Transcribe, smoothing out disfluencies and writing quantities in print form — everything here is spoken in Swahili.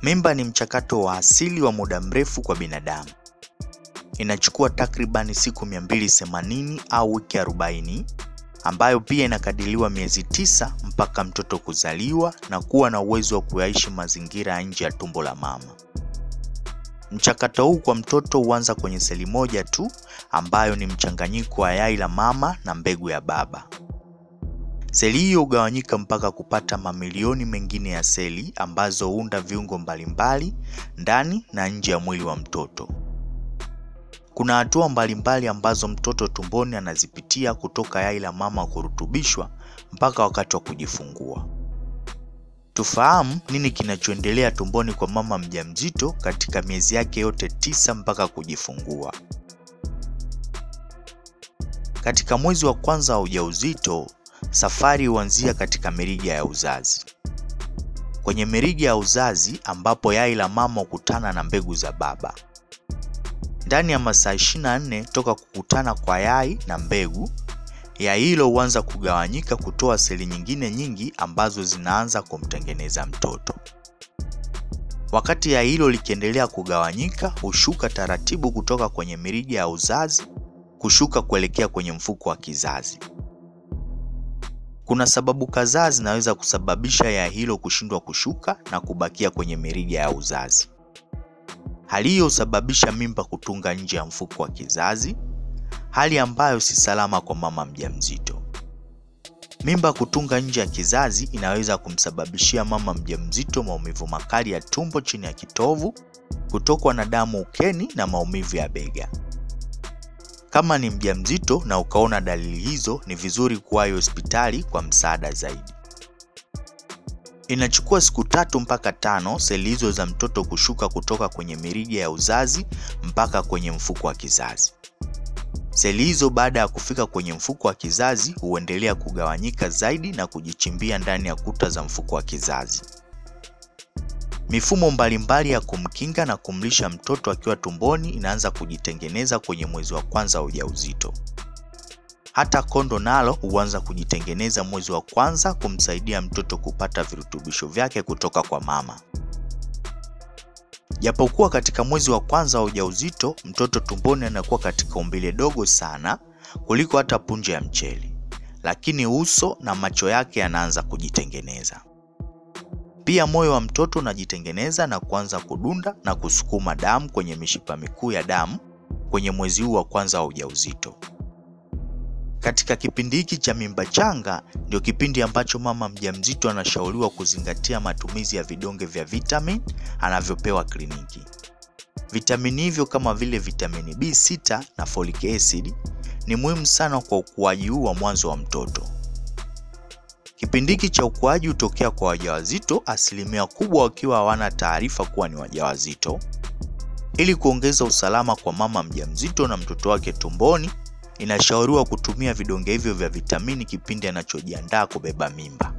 Mimba ni mchakato wa asili wa muda mrefu kwa binadamu. Inachukua takribani siku 280 au wiki 40, ambayo pia inakadiriwa miezi 9 mpaka mtoto kuzaliwa na kuwa na uwezo wa kuyaishi mazingira ya nje ya tumbo la mama. Mchakato huu kwa mtoto huanza kwenye seli moja tu, ambayo ni mchanganyiko wa yai la mama na mbegu ya baba. Seli hiyo hugawanyika mpaka kupata mamilioni mengine ya seli ambazo huunda viungo mbalimbali ndani na nje ya mwili wa mtoto. Kuna hatua mbalimbali ambazo mtoto tumboni anazipitia kutoka yai la mama kurutubishwa mpaka wakati wa kujifungua. Tufahamu nini kinachoendelea tumboni kwa mama mjamzito katika miezi yake yote 9 mpaka kujifungua. Katika mwezi wa kwanza wa ujauzito, safari huanzia katika mirija ya uzazi. Kwenye mirija ya uzazi ambapo yai la mama hukutana na mbegu za baba. Ndani ya masaa 24 toka kukutana kwa yai na mbegu, yai hilo huanza kugawanyika kutoa seli nyingine nyingi ambazo zinaanza kumtengeneza mtoto. Wakati yai hilo likiendelea kugawanyika, hushuka taratibu kutoka kwenye mirija ya uzazi kushuka kuelekea kwenye mfuko wa kizazi. Kuna sababu kadhaa zinaweza kusababisha yai hilo kushindwa kushuka na kubakia kwenye mirija ya uzazi. Hali hiyo husababisha mimba kutunga nje ya mfuko wa kizazi, hali ambayo si salama kwa mama mjamzito. Mimba kutunga nje ya kizazi inaweza kumsababishia mama mjamzito maumivu makali ya tumbo chini ya kitovu, kutokwa na damu ukeni na maumivu ya bega. Kama ni mjamzito na ukaona dalili hizo, ni vizuri kuwahi hospitali kwa msaada zaidi. Inachukua siku 3 mpaka 5 seli hizo za mtoto kushuka kutoka kwenye mirija ya uzazi mpaka kwenye mfuko wa kizazi. Seli hizo baada ya kufika kwenye mfuko wa kizazi huendelea kugawanyika zaidi na kujichimbia ndani ya kuta za mfuko wa kizazi. Mifumo mbalimbali ya kumkinga na kumlisha mtoto akiwa tumboni inaanza kujitengeneza kwenye mwezi wa kwanza wa ujauzito. Hata kondo nalo huanza kujitengeneza mwezi wa kwanza kumsaidia mtoto kupata virutubisho vyake kutoka kwa mama. Japokuwa katika mwezi wa kwanza wa ujauzito mtoto tumboni anakuwa katika umbile dogo sana kuliko hata punje ya mchele, lakini uso na macho yake yanaanza kujitengeneza. Pia moyo wa mtoto unajitengeneza na kuanza kudunda na kusukuma damu kwenye mishipa mikuu ya damu kwenye mwezi huu wa kwanza wa ujauzito. Katika kipindi hiki cha mimba changa ndio kipindi ambacho mama mjamzito anashauriwa kuzingatia matumizi ya vidonge vya vitamin anavyopewa kliniki. Vitamini hivyo kama vile vitamini B6 na folic acid ni muhimu sana kwa ukuaji huu wa mwanzo wa mtoto. Kipindi hiki cha ukuaji hutokea kwa wajawazito, asilimia kubwa wakiwa hawana taarifa kuwa ni wajawazito. Ili kuongeza usalama kwa mama mjamzito na mtoto wake tumboni, inashauriwa kutumia vidonge hivyo vya vitamini kipindi anachojiandaa kubeba mimba.